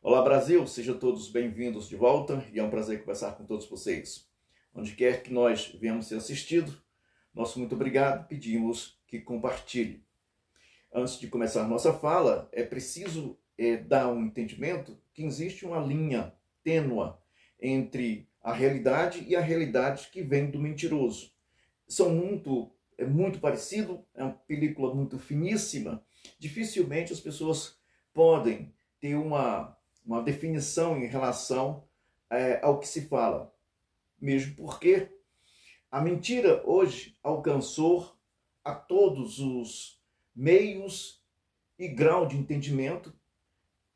Olá Brasil, sejam todos bem-vindos de volta e é um prazer conversar com todos vocês. Onde quer que nós venhamos ser assistidos, nosso muito obrigado, pedimos que compartilhe. Antes de começar nossa fala, é preciso dar um entendimento que existe uma linha tênua entre a realidade e a realidade que vem do mentiroso. São muito parecido, é uma película muito finíssima, dificilmente as pessoas podem ter uma definição em relação ao que se fala. Mesmo porque a mentira hoje alcançou a todos os meios e grau de entendimento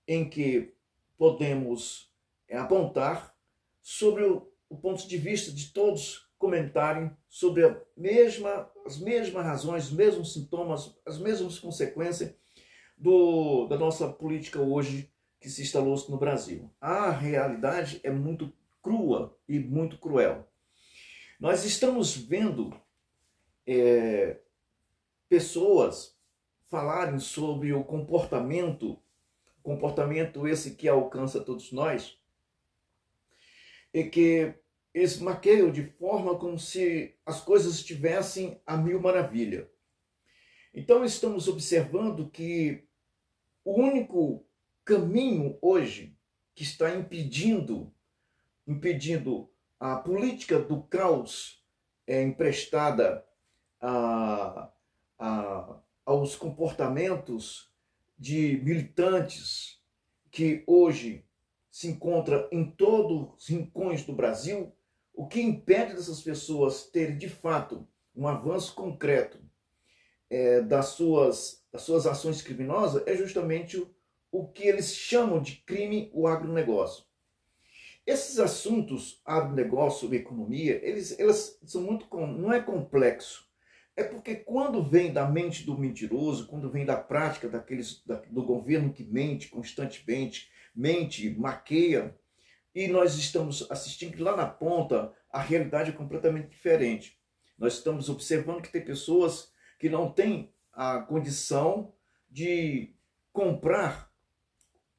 em que podemos apontar sobre o ponto de vista de todos comentarem sobre as mesmas razões, os mesmos sintomas, as mesmas consequências da nossa política hoje que se instalou no Brasil. A realidade é muito crua e muito cruel. Nós estamos vendo pessoas falarem sobre o comportamento esse que alcança todos nós, e que eles maqueiam de forma como se as coisas estivessem a mil maravilha. Então estamos observando que o único caminho hoje que está impedindo a política do caos emprestada aos comportamentos de militantes que hoje se encontra em todos os rincões do Brasil, o que impede dessas pessoas terem de fato um avanço concreto das suas ações criminosas é justamente o que eles chamam de crime, o agronegócio. Esses assuntos, agronegócio e economia, eles são não é complexo. É porque quando vem da mente do mentiroso, quando vem da prática do governo que mente constantemente, maqueia, e nós estamos assistindo que lá na ponta a realidade é completamente diferente. Nós estamos observando que tem pessoas que não têm a condição de comprar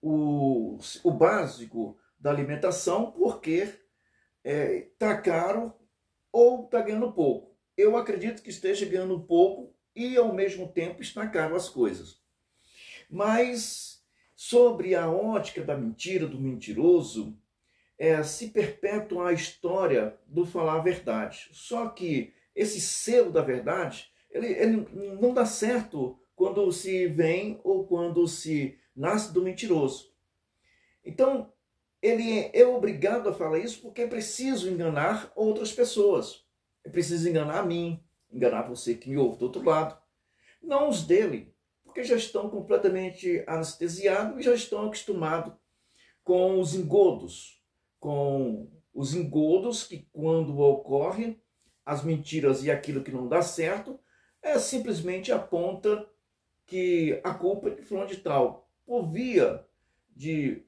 o básico da alimentação porque está caro ou está ganhando pouco. Eu acredito que esteja ganhando pouco e ao mesmo tempo está caro as coisas. Mas sobre a ótica da mentira, do mentiroso, se perpetua a história do falar a verdade. Só que esse selo da verdade, ele não dá certo quando se vem ou quando se nasce do mentiroso. Então, ele é obrigado a falar isso porque é preciso enganar outras pessoas. É preciso enganar a mim, enganar você que me ouve do outro lado. Não os dele, porque já estão completamente anestesiados e já estão acostumados com os engodos. Com os engodos que quando ocorre, as mentiras e aquilo que não dá certo, simplesmente aponta que a culpa é de fulano de tal. Por via de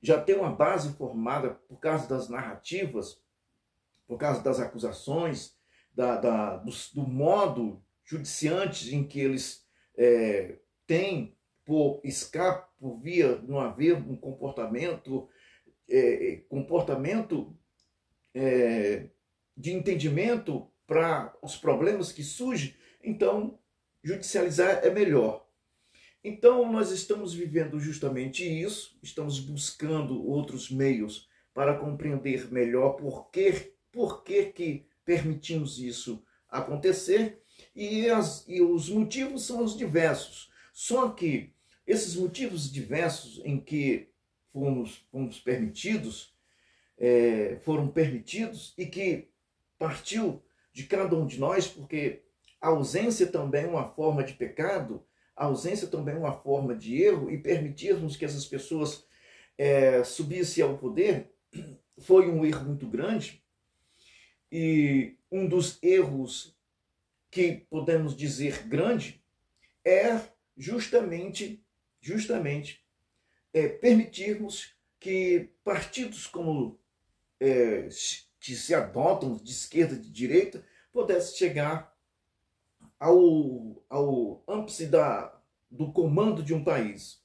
já ter uma base formada por causa das narrativas, por causa das acusações, do modo judiciante em que eles têm por escape, por via de não haver um comportamento de entendimento para os problemas que surgem, então judicializar é melhor. Então nós estamos vivendo justamente isso, estamos buscando outros meios para compreender melhor por que permitimos isso acontecer e os motivos são os diversos. Só que esses motivos diversos em que fomos permitidos, foram permitidos e que partiu de cada um de nós, porque a ausência também é uma forma de pecado, a ausência também é uma forma de erro, e permitirmos que essas pessoas subissem ao poder foi um erro muito grande. E um dos erros que podemos dizer grande é justamente permitirmos que partidos como que se adotam de esquerda e de direita pudessem chegar ao ápice do comando de um país.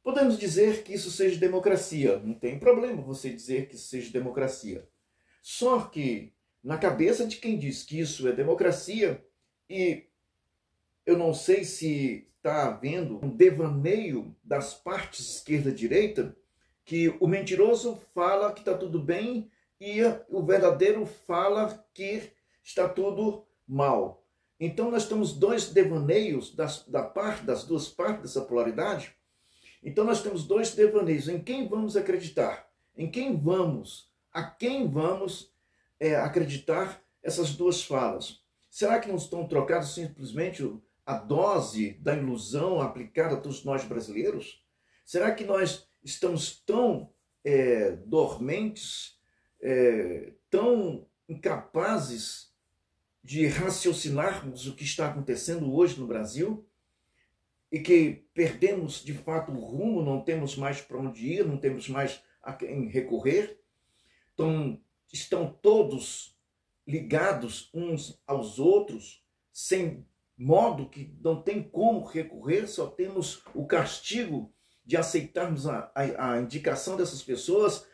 Podemos dizer que isso seja democracia, não tem problema você dizer que isso seja democracia. Só que, na cabeça de quem diz que isso é democracia, e eu não sei se está havendo um devaneio das partes esquerda e direita, que o mentiroso fala que está tudo bem e o verdadeiro fala que está tudo mal. Então nós temos dois devaneios das duas partes dessa polaridade. Então nós temos dois devaneios. Em quem vamos acreditar? A quem vamos acreditar essas duas falas? Será que não estão trocados simplesmente a dose da ilusão aplicada a todos nós brasileiros? Será que nós estamos tão dormentes, tão incapazes de raciocinarmos o que está acontecendo hoje no Brasil? E que perdemos de fato o rumo, não temos mais para onde ir, não temos mais a quem recorrer? Então, estão todos ligados uns aos outros, sem modo que não tem como recorrer, só temos o castigo de aceitarmos a indicação dessas pessoas,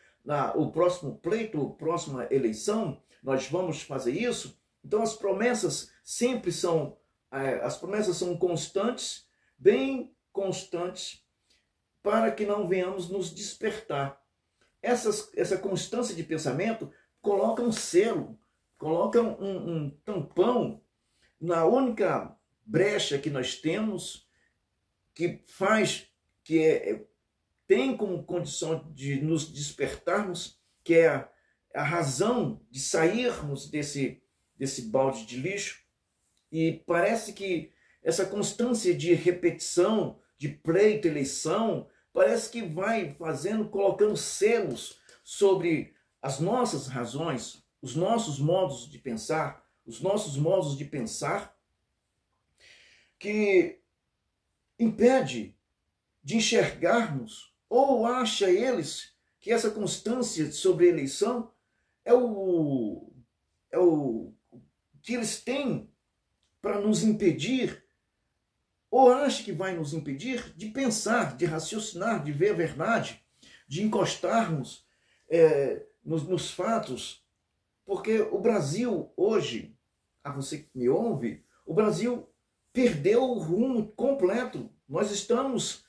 o próximo pleito, a próxima eleição, nós vamos fazer isso. Então as promessas sempre são, constantes, bem constantes, para que não venhamos nos despertar. Essa constância de pensamento coloca um selo, coloca um tampão na única brecha que nós temos, que tem como condição de nos despertarmos, que é a razão de sairmos desse balde de lixo. E parece que essa constância de repetição, de pleito, eleição, parece que vai colocando selos sobre as nossas razões, os nossos modos de pensar, que impede de enxergarmos, ou acha eles que essa constância sobre a eleição é o que eles têm para nos impedir, ou acha que vai nos impedir de pensar, de raciocinar, de ver a verdade, de encostarmos nos fatos. Porque o Brasil hoje, a você que me ouve, o Brasil perdeu o rumo completo. Nós estamos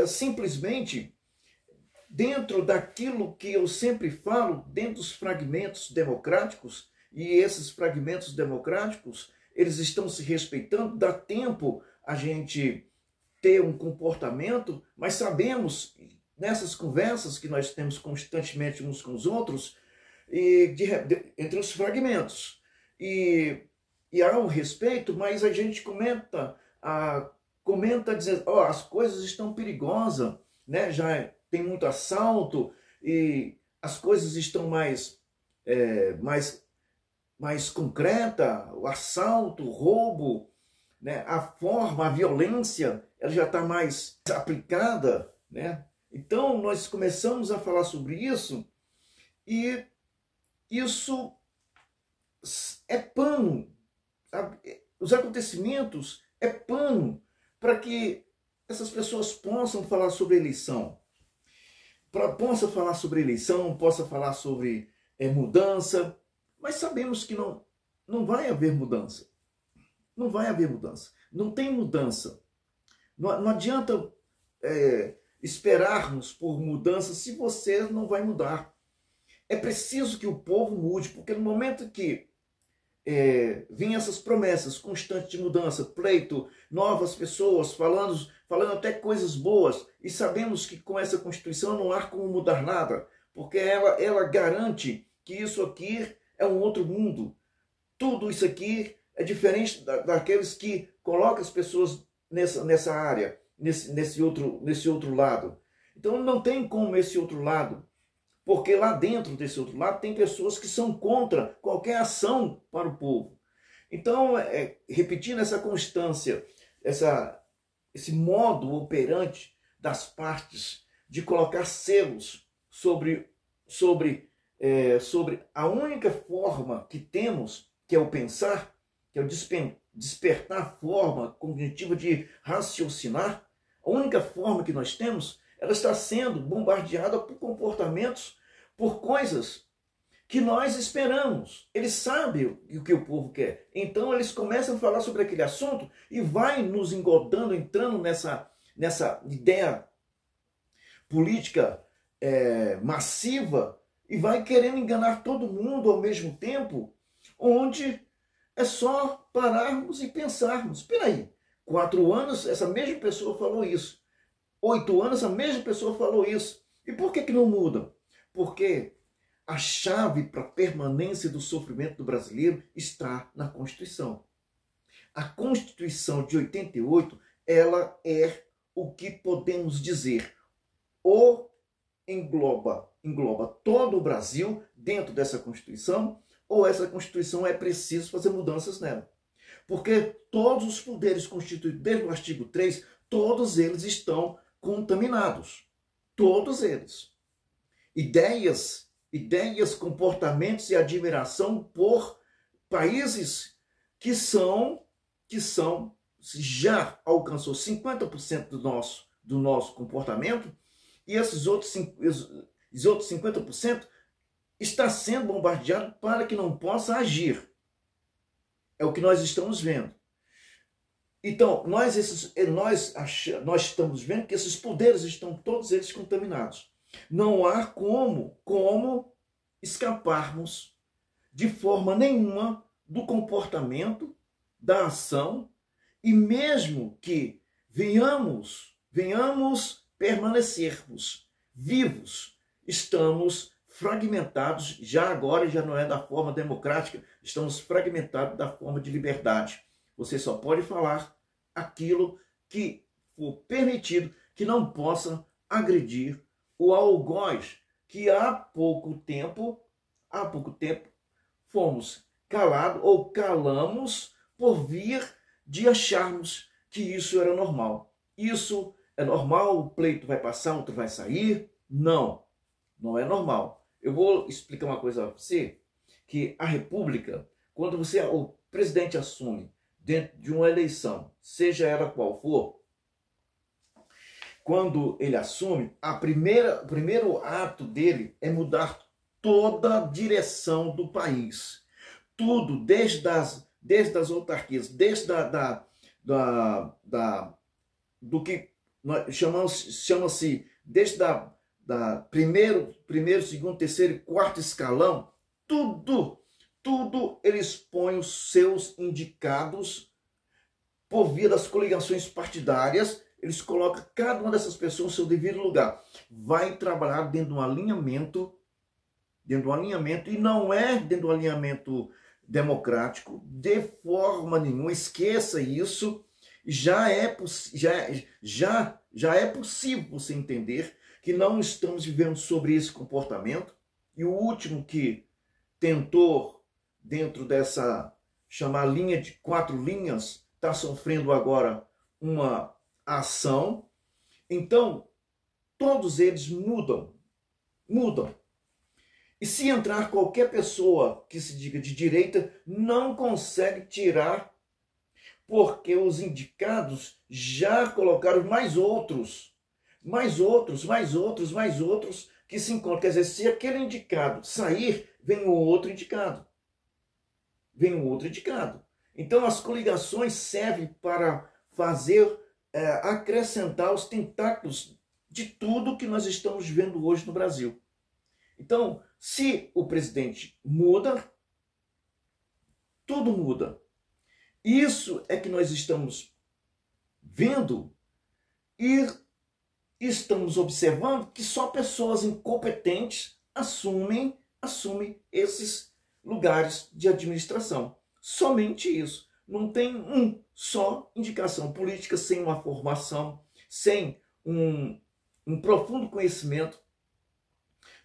simplesmente dentro daquilo que eu sempre falo, dentro dos fragmentos democráticos, e esses fragmentos democráticos, eles estão se respeitando. Dá tempo a gente ter um comportamento, mas sabemos, nessas conversas que nós temos constantemente uns com os outros, entre os fragmentos, e há um respeito, mas a gente comenta dizendo, as coisas estão perigosas, né? Já tem muito assalto e as coisas estão mais concreta, o assalto, o roubo, né? A forma, a violência, ela já está mais aplicada, né? Então nós começamos a falar sobre isso, e isso é pano, sabe? Os acontecimentos é pano para que essas pessoas possam falar sobre eleição, possa falar sobre mudança, mas sabemos que não vai haver mudança. Não vai haver mudança. Não tem mudança. Não adianta esperarmos por mudança se você não vai mudar. É preciso que o povo mude, porque no momento que vêm essas promessas constantes de mudança, pleito, novas pessoas falando até coisas boas, e sabemos que com essa Constituição não há como mudar nada, porque ela garante que isso aqui é um outro mundo. Tudo isso aqui é diferente daqueles que colocam as pessoas nessa área, nesse outro lado. Então não tem como esse outro lado, porque lá dentro desse outro lado tem pessoas que são contra qualquer ação para o povo. Então, repetindo essa constância, esse modo operante das partes de colocar selos sobre a única forma que temos, que é o pensar, que é o despertar a forma cognitiva de raciocinar, a única forma que nós temos ela está sendo bombardeada por comportamentos, por coisas que nós esperamos. Eles sabem o que o povo quer. Então eles começam a falar sobre aquele assunto e vai nos engodando, entrando nessa ideia política massiva e vai querendo enganar todo mundo ao mesmo tempo, onde é só pararmos e pensarmos. Espera aí, 4 anos essa mesma pessoa falou isso. 8 anos a mesma pessoa falou isso. E por que não muda? Porque a chave para a permanência do sofrimento do brasileiro está na Constituição. A Constituição de 88, ela é o que podemos dizer, ou engloba todo o Brasil dentro dessa Constituição, ou essa Constituição é preciso fazer mudanças nela. Porque todos os poderes constituídos desde o artigo 3, todos eles estão contaminados. Todos eles. Ideias, comportamentos e admiração por países que já alcançou 50% do nosso comportamento, e esses outros 50% está sendo bombardeado para que não possa agir. É o que nós estamos vendo. Então, nós estamos vendo que esses poderes estão todos eles contaminados. Não há como escaparmos de forma nenhuma do comportamento, da ação, e mesmo que venhamos permanecermos vivos, estamos fragmentados, já agora já não é da forma democrática, estamos fragmentados da forma de liberdade. Você só pode falar aquilo que for permitido, que não possa agredir o algoz, que há pouco tempo fomos calados ou calamos por vir de acharmos que isso era normal. Isso é normal, o pleito vai passar, outro vai sair? Não, não é normal. Eu vou explicar uma coisa para você, que a República, quando o presidente assume dentro de uma eleição, seja ela qual for, quando ele assume, o primeiro ato dele é mudar toda a direção do país. Tudo, desde as autarquias, desde do que chama-se desde primeiro, segundo, terceiro e quarto escalão, tudo eles põem os seus indicados por via das coligações partidárias. Eles colocam cada uma dessas pessoas no seu devido lugar. Vai trabalhar dentro de um alinhamento, e não é dentro de um alinhamento democrático, de forma nenhuma. Esqueça isso. Já é possível você entender que não estamos vivendo sobre esse comportamento. E o último que tentou, dentro dessa chamar linha de 4 linhas, está sofrendo agora uma ação. Então, todos eles mudam. E se entrar qualquer pessoa que se diga de direita, não consegue tirar, porque os indicados já colocaram mais outros que se encontram. Quer dizer, se aquele indicado sair, vem o outro indicado. Então as coligações servem para fazer, acrescentar os tentáculos de tudo que nós estamos vendo hoje no Brasil. Então, se o presidente muda, tudo muda. Isso é que nós estamos vendo e estamos observando que só pessoas incompetentes assumem esses lugares de administração. Somente isso. Não tem só indicação política sem uma formação, sem um profundo conhecimento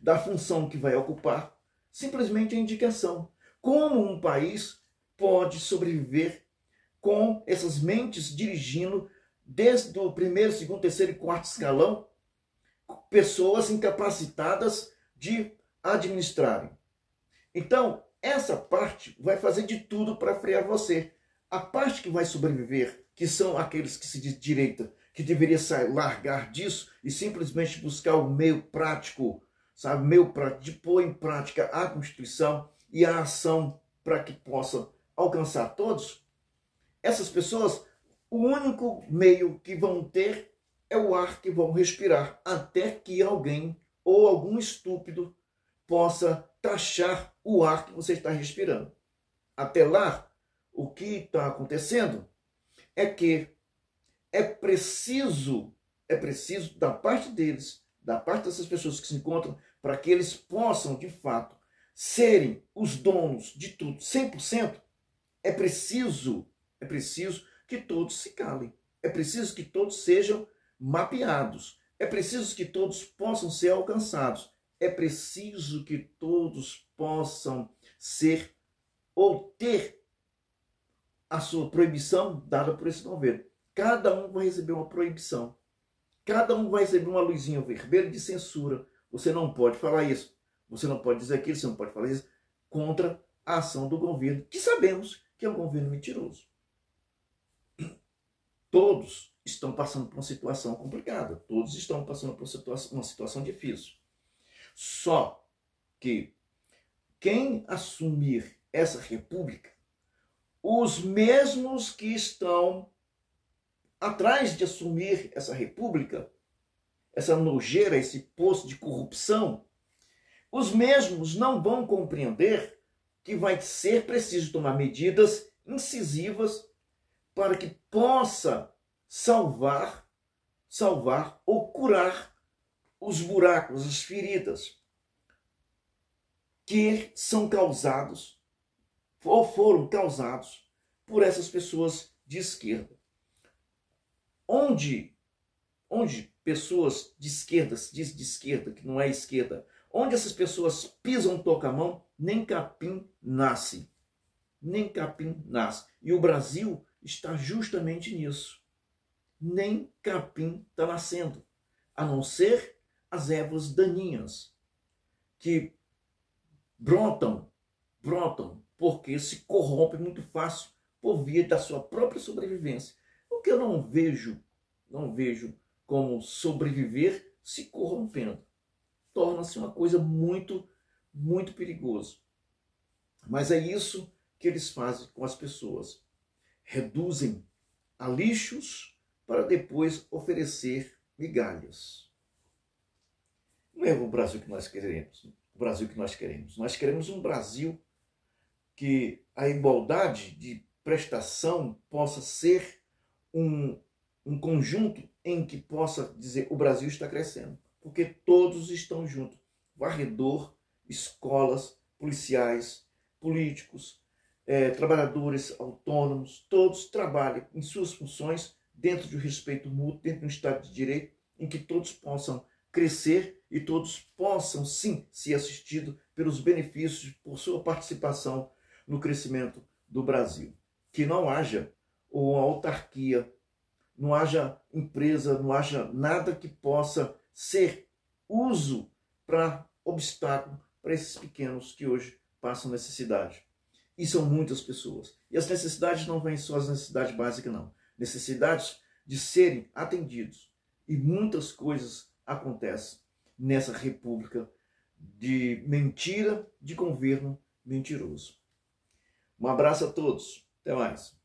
da função que vai ocupar. Simplesmente a indicação. Como um país pode sobreviver com essas mentes dirigindo desde o primeiro, segundo, terceiro e quarto escalão, pessoas incapacitadas de administrarem? Então, essa parte vai fazer de tudo para frear você. A parte que vai sobreviver, que são aqueles que se diz direita, que deveria largar disso e simplesmente buscar o meio prático, sabe, meio prático de pôr em prática a Constituição e a ação para que possa alcançar todos, essas pessoas, o único meio que vão ter é o ar que vão respirar, até que alguém ou algum estúpido possa taxar o ar que você está respirando. Até lá, o que está acontecendo é que é preciso da parte deles, da parte dessas pessoas que se encontram, para que eles possam, de fato, serem os donos de tudo, 100%, é preciso que todos se calem. É preciso que todos sejam mapeados. É preciso que todos possam ser alcançados. É preciso que todos possam ser ou ter a sua proibição dada por esse governo. Cada um vai receber uma proibição. Cada um vai receber uma luzinha vermelha de censura. Você não pode falar isso. Você não pode dizer aquilo, você não pode falar isso contra a ação do governo, que sabemos que é um governo mentiroso. Todos estão passando por uma situação complicada. Todos estão passando por uma situação difícil. Só que quem assumir essa república, os mesmos que estão atrás de assumir essa república, essa nojeira, esse poço de corrupção, os mesmos não vão compreender que vai ser preciso tomar medidas incisivas para que possa salvar ou curar os buracos, as feridas que são causados ou foram causados por essas pessoas de esquerda. Onde pessoas de esquerda, se diz de esquerda, que não é esquerda, onde essas pessoas pisam, tocam a mão, nem capim nasce. Nem capim nasce. E o Brasil está justamente nisso. Nem capim está nascendo, a não ser as ervas daninhas, que brotam porque se corrompem muito fácil por via da sua própria sobrevivência. O que eu não vejo como sobreviver se corrompendo. Torna-se uma coisa muito, muito perigosa. Mas é isso que eles fazem com as pessoas. Reduzem a lixos para depois oferecer migalhas. Não é o Brasil que nós queremos. O Brasil que nós queremos. Nós queremos um Brasil que a igualdade de prestação possa ser um conjunto em que possa dizer o Brasil está crescendo. Porque todos estão juntos. Varredor, escolas, policiais, políticos, trabalhadores autônomos, todos trabalham em suas funções dentro de um respeito mútuo, dentro de um Estado de Direito, em que todos possam crescer e todos possam, sim, ser assistidos pelos benefícios por sua participação no crescimento do Brasil. Que não haja uma autarquia, não haja empresa, não haja nada que possa ser uso para obstáculo para esses pequenos que hoje passam necessidade. E são muitas pessoas. E as necessidades não vêm só as necessidades básicas, não. Necessidades de serem atendidos. E muitas coisas acontecem nessa república de mentira, de governo mentiroso. Um abraço a todos. Até mais.